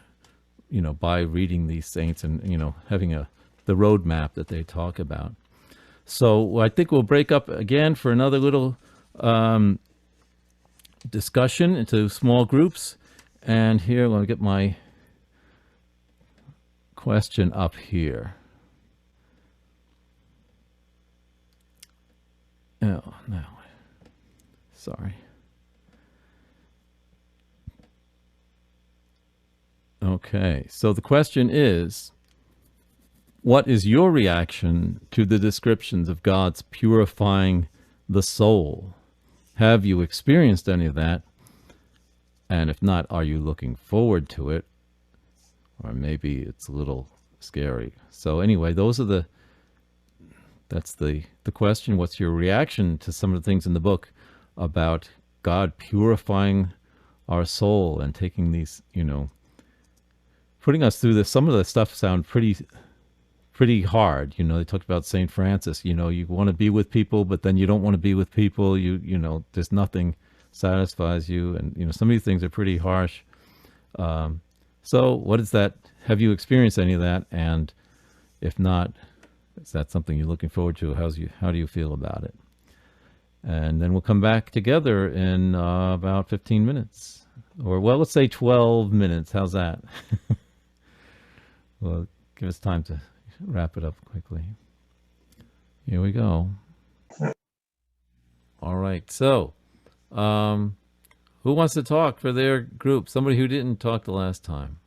by reading these saints and, having the roadmap that they talk about. So I think we'll break up again for another little discussion into small groups. And here, let me get my question up here. Oh, no. Sorry. Okay, so the question is, what is your reaction to the descriptions of God's purifying the soul? Have you experienced any of that? And if not, are you looking forward to it? Or maybe it's a little scary. So anyway, that's the question. What's your reaction to some of the things in the book about God purifying our soul and taking these, putting us through this? Some of the stuff sound pretty hard. They talked about St. Francis, you want to be with people, but then you don't want to be with people. There's nothing satisfies you. And, some of these things are pretty harsh. So what is that? Have you experienced any of that? And if not, is that something you're looking forward to? How do you feel about it? And then we'll come back together in about 15 minutes. Or, well, let's say 12 minutes. How's that? Well, give us time to wrap it up quickly. Here we go. All right. So, who wants to talk for their group? Somebody who didn't talk the last time.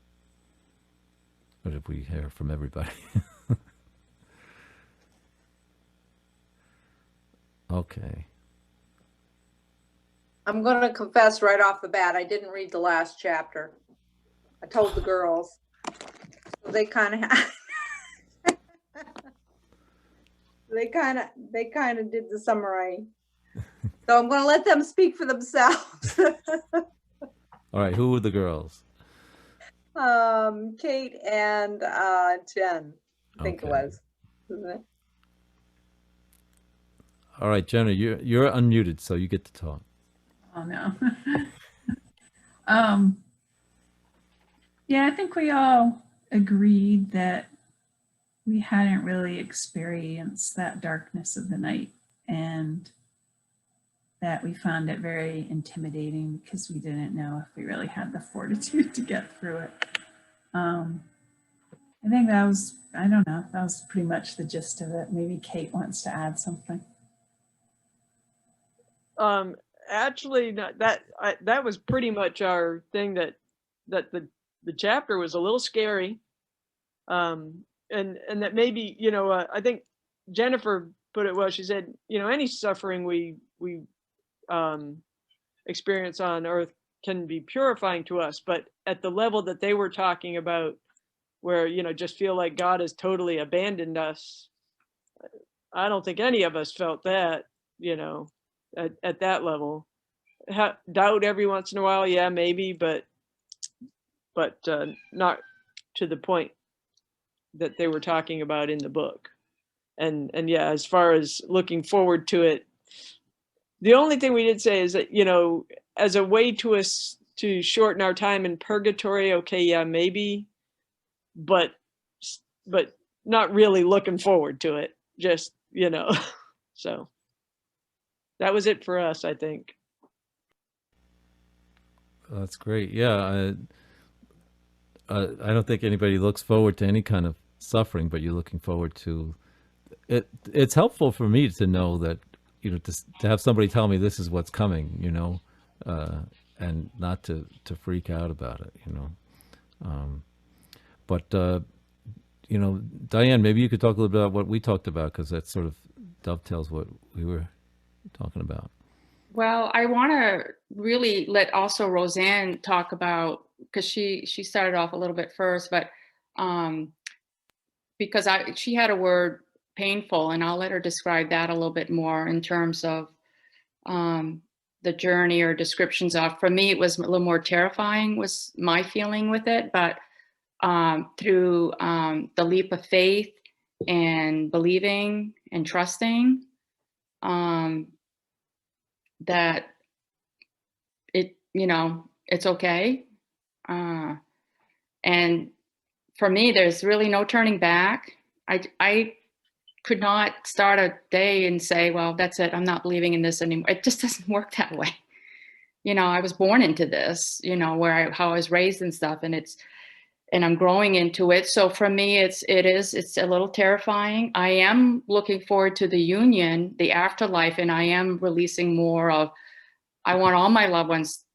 What if we hear from everybody? Okay. I'm going to confess right off the bat, I didn't read the last chapter. I told the girls. So they kind of they kind of did the summary. So I'm going to let them speak for themselves. All right, who were the girls? Kate and Jen, I think it was, isn't it? All right, Jenna, you're unmuted, so you get to talk. Oh no. Yeah, I think we all agreed that we hadn't really experienced that darkness of the night, and that we found it very intimidating because we didn't know if we really had the fortitude to get through it. I think that was, I don't know, that was pretty much the gist of it. Maybe Kate wants to add something. Actually, not that. That was pretty much our thing. That the chapter was a little scary, and that maybe, I think Jennifer put it well. She said, any suffering we experience on earth can be purifying to us, but at the level that they were talking about, where just feel like God has totally abandoned us, I don't think any of us felt that, at that level. Doubt every once in a while, yeah, maybe, but not to the point that they were talking about in the book. And yeah, as far as looking forward to it, the only thing we did say is that, as a way to us to shorten our time in purgatory, okay, yeah, maybe, but not really looking forward to it. Just, so that was it for us, I think. That's great. Yeah, I don't think anybody looks forward to any kind of suffering, but you're looking forward to it. It's helpful for me to know that, to have somebody tell me this is what's coming, and not to freak out about it, But Diane, maybe you could talk a little bit about what we talked about, because that sort of dovetails what we were talking about. Well, I want to really let also Roseanne talk about, because she started off a little bit first, but because she had a word painful, and I'll let her describe that a little bit more in terms of the journey or descriptions of. For me, it was a little more terrifying, was my feeling with it, but through the leap of faith and believing and trusting, that it, it's okay. And for me, there's really no turning back. I could not start a day and say, well, that's it, I'm not believing in this anymore. It just doesn't work that way. I was born into this, how I was raised and stuff, and I'm growing into it. So for me, it's a little terrifying. I am looking forward to the union, the afterlife, and I am releasing more of, I want all my loved ones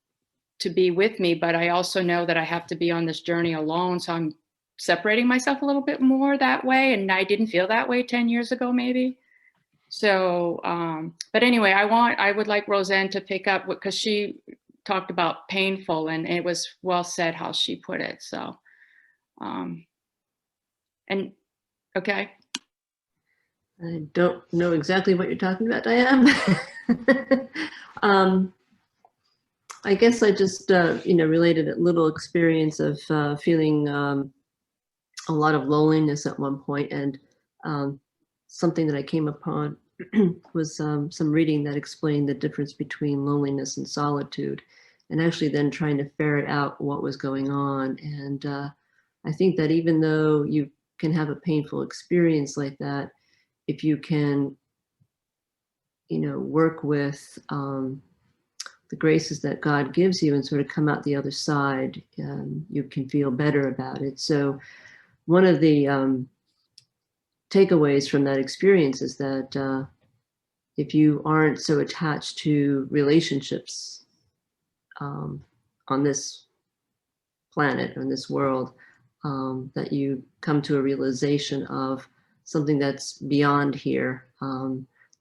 to be with me, but I also know that I have to be on this journey alone. So I'm separating myself a little bit more that way. And I didn't feel that way 10 years ago, maybe. So, but anyway, I would like Roseanne to pick up, because she talked about painful, and it was well said how she put it. So, and okay. I don't know exactly what you're talking about, Diane. I guess I just, related a little experience of feeling a lot of loneliness at one point, and something that I came upon was some reading that explained the difference between loneliness and solitude, and actually then trying to ferret out what was going on. And I think that even though you can have a painful experience like that, if you can, work with the graces that God gives you and sort of come out the other side, you can feel better about it. So one of the takeaways from that experience is that if you aren't so attached to relationships on this planet, on this world, that you come to a realization of something that's beyond here,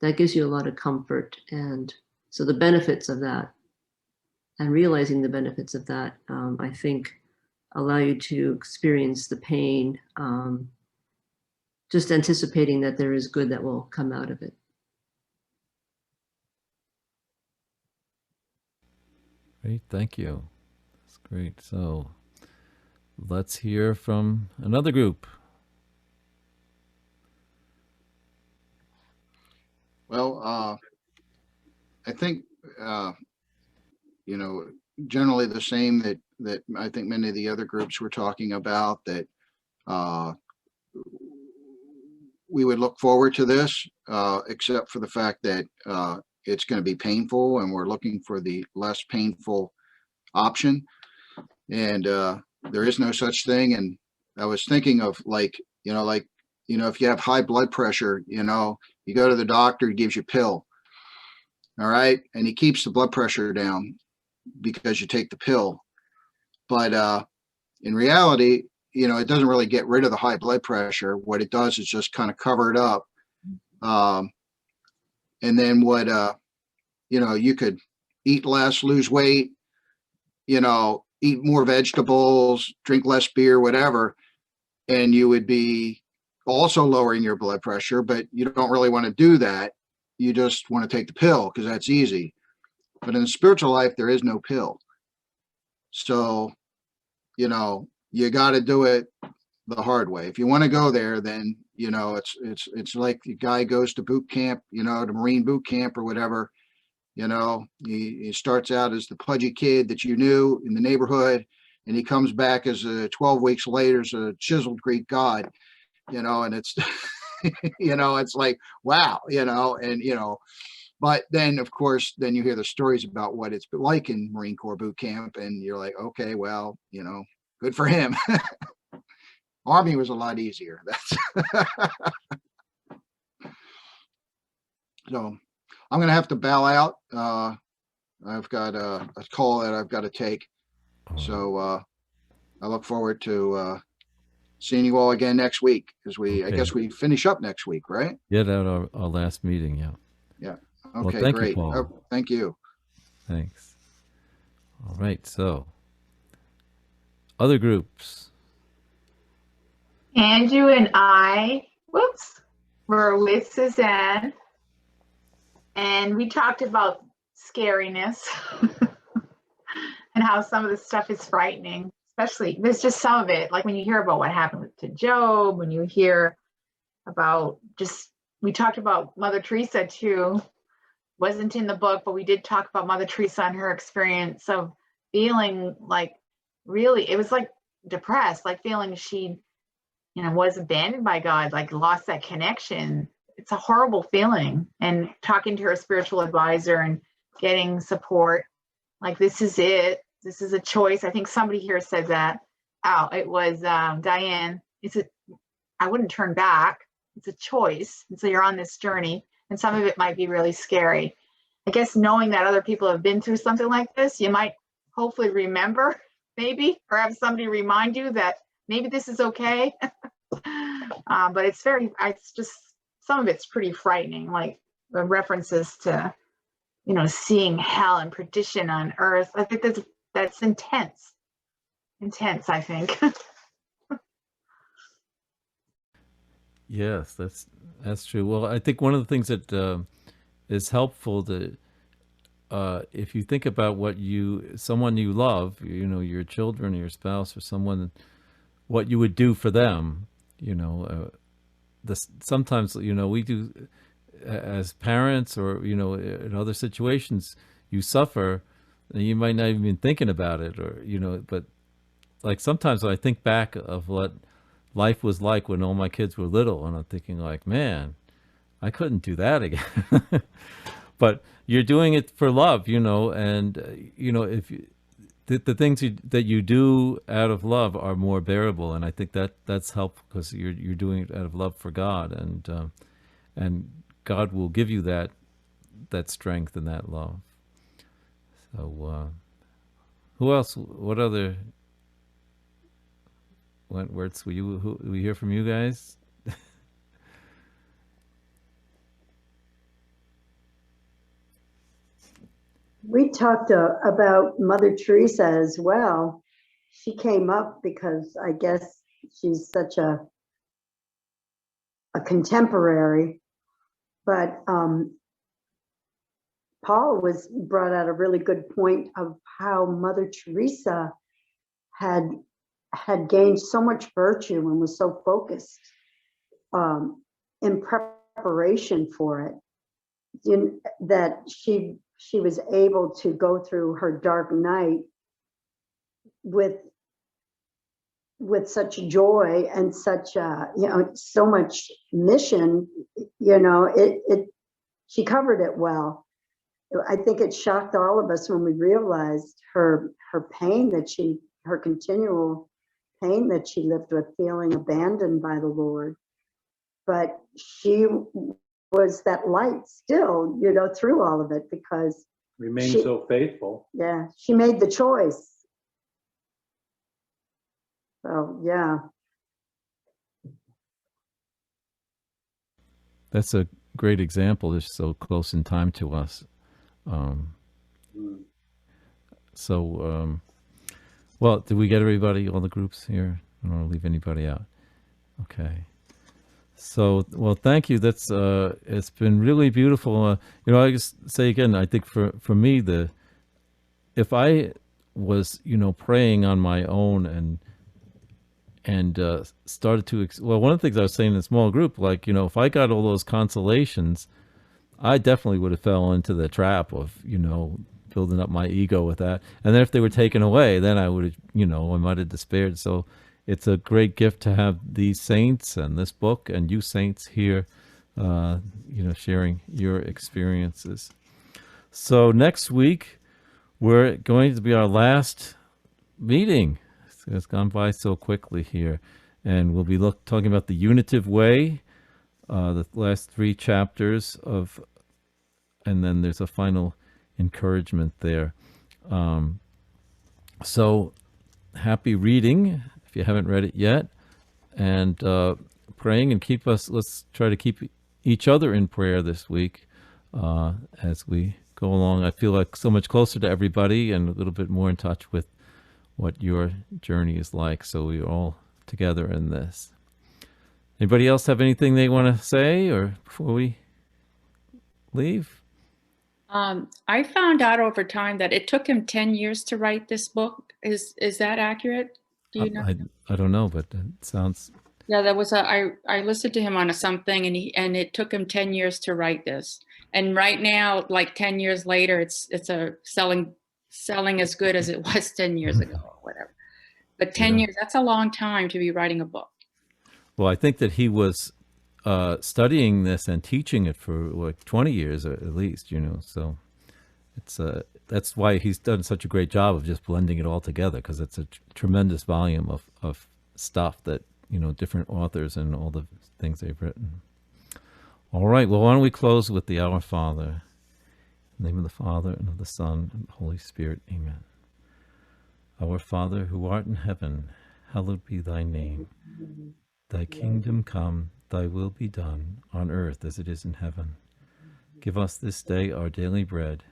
that gives you a lot of comfort. And so the benefits of that, and realizing the benefits of that, I think allow you to experience the pain, just anticipating that there is good that will come out of it. Great, thank you. That's great. So let's hear from another group. Well, I think, generally the same that I think many of the other groups were talking about, that we would look forward to this, except for the fact that it's going to be painful, and we're looking for the less painful option. And there is no such thing. And I was thinking of if you have high blood pressure, you go to the doctor, he gives you a pill. All right. And he keeps the blood pressure down because you take the pill. But in reality, it doesn't really get rid of the high blood pressure. What it does is just kind of cover it up. And then you could eat less, lose weight, eat more vegetables, drink less beer, whatever. And you would be also lowering your blood pressure, but you don't really want to do that. You just want to take the pill because that's easy. But in the spiritual life, there is no pill. So, you got to do it the hard way. If you want to go there, then, it's like the guy goes to boot camp, to Marine boot camp or whatever. He starts out as the pudgy kid that you knew in the neighborhood, and he comes back as 12 weeks later as a chiseled Greek god, and it's, it's like, wow, but then of course, then you hear the stories about what it's like in Marine Corps boot camp, and you're like, okay, well, good for him. Army was a lot easier. So I'm going to have to bow out. I've got a call that I've got to take. So I look forward to seeing you all again next week, because I guess we finish up next week, right? Yeah, that our last meeting. Yeah. Yeah. Well, Okay, thank great. you, Paul. Oh, thank you. Thanks. All right. So other groups. Andrew and I, were with Suzanne, and we talked about scariness and how some of the stuff is frightening, especially, there's just some of it, like when you hear about what happened to Job, when you hear about we talked about Mother Teresa too, wasn't in the book, but we did talk about Mother Teresa and her experience of feeling like, really, it was like depressed, like feeling she, was abandoned by God, like lost that connection. It's a horrible feeling. And talking to her spiritual advisor and getting support, like, this is it. This is a choice. I think somebody here said that. Oh, it was Diane. I wouldn't turn back. It's a choice. And so you're on this journey, and some of it might be really scary. I guess knowing that other people have been through something like this, you might hopefully remember, maybe, or have somebody remind you that maybe this is okay. But it's just, some of it's pretty frightening, like the references to, seeing hell and perdition on earth. I think that's intense, I think. Yes, that's true. Well, I think one of the things that is helpful to, if you think about someone you love, your children or your spouse or someone, what you would do for them, sometimes, we do as parents, or, in other situations, you suffer and you might not even be thinking about it, or, but like sometimes when I think back of what life was like when all my kids were little, and I'm thinking like, man, I couldn't do that again. But you're doing it for love, and if the things that you do out of love are more bearable, and I think that's helpful, because you're doing it out of love for God, and God will give you that strength and that love. So who else? What other words we hear from you guys? We talked about Mother Teresa as well. She came up because I guess she's such a contemporary, but Paul brought out a really good point of how Mother Teresa had gained so much virtue and was so focused in preparation for it, that she was able to go through her dark night with such joy and such so much mission. She covered it well. I think it shocked all of us when we realized her pain, her continual pain that she lived with, feeling abandoned by the Lord. But she was that light still, through all of it, because Remain She- so faithful. yeah, she made the choice. So yeah. That's a great example. It's so close in time to us. Mm. Well, did we get everybody, all the groups here? I don't want to leave anybody out. Okay. So, well, thank you. That's it's been really beautiful. I just say again, I think for me, if I was, praying on my own and started to, one of the things I was saying in a small group, like, if I got all those consolations, I definitely would have fell into the trap of, building up my ego with that. And then if they were taken away, then I would have, I might have despaired. So it's a great gift to have these saints and this book and you saints here, sharing your experiences. So next week, we're going to be our last meeting. It's gone by so quickly here. And we'll be talking about the unitive way, the last 3 chapters of, and then there's a final encouragement there. So happy reading if you haven't read it yet, and praying, and let's try to keep each other in prayer this week as we go along. I feel like so much closer to everybody and a little bit more in touch with what your journey is like. So we're all together in this. Anybody else have anything they want to say or before we leave? I found out over time that it took him 10 years to write this book. Is that accurate? Do you know? I don't know, but it sounds. Yeah, there was I listened to him on something, and it took him 10 years to write this. And right now, like 10 years later, it's a selling as good as it was 10 years ago or whatever. But 10 years, that's a long time to be writing a book. Well, I think that he was studying this and teaching it for like 20 years at least, so it's that's why he's done such a great job of just blending it all together, because it's a tremendous volume of stuff that, different authors and all the things they've written. All right, well, why don't we close with the Our Father. In the name of the Father, and of the Son, and the Holy Spirit. Amen. Our Father, who art in heaven, hallowed be thy name. Thy kingdom come, thy will be done, on earth as it is in heaven. Give us this day our daily bread,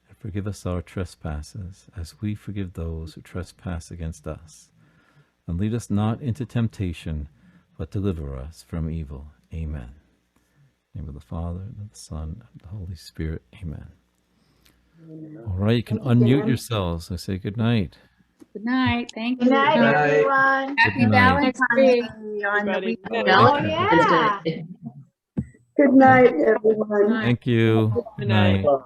and forgive us our trespasses, as we forgive those who trespass against us. And lead us not into temptation, but deliver us from evil. Amen. In the name of the Father, and of the Son, and the Holy Spirit. Amen. All right, you can unmute yourselves. I say good night. Good night. Thank you. Good night, Good night. everyone. Happy Good night. Valentine's Day on the Everybody. weekend. Oh, yeah. Valentine's Day. Good night, everyone. Thank you. Good night. Night.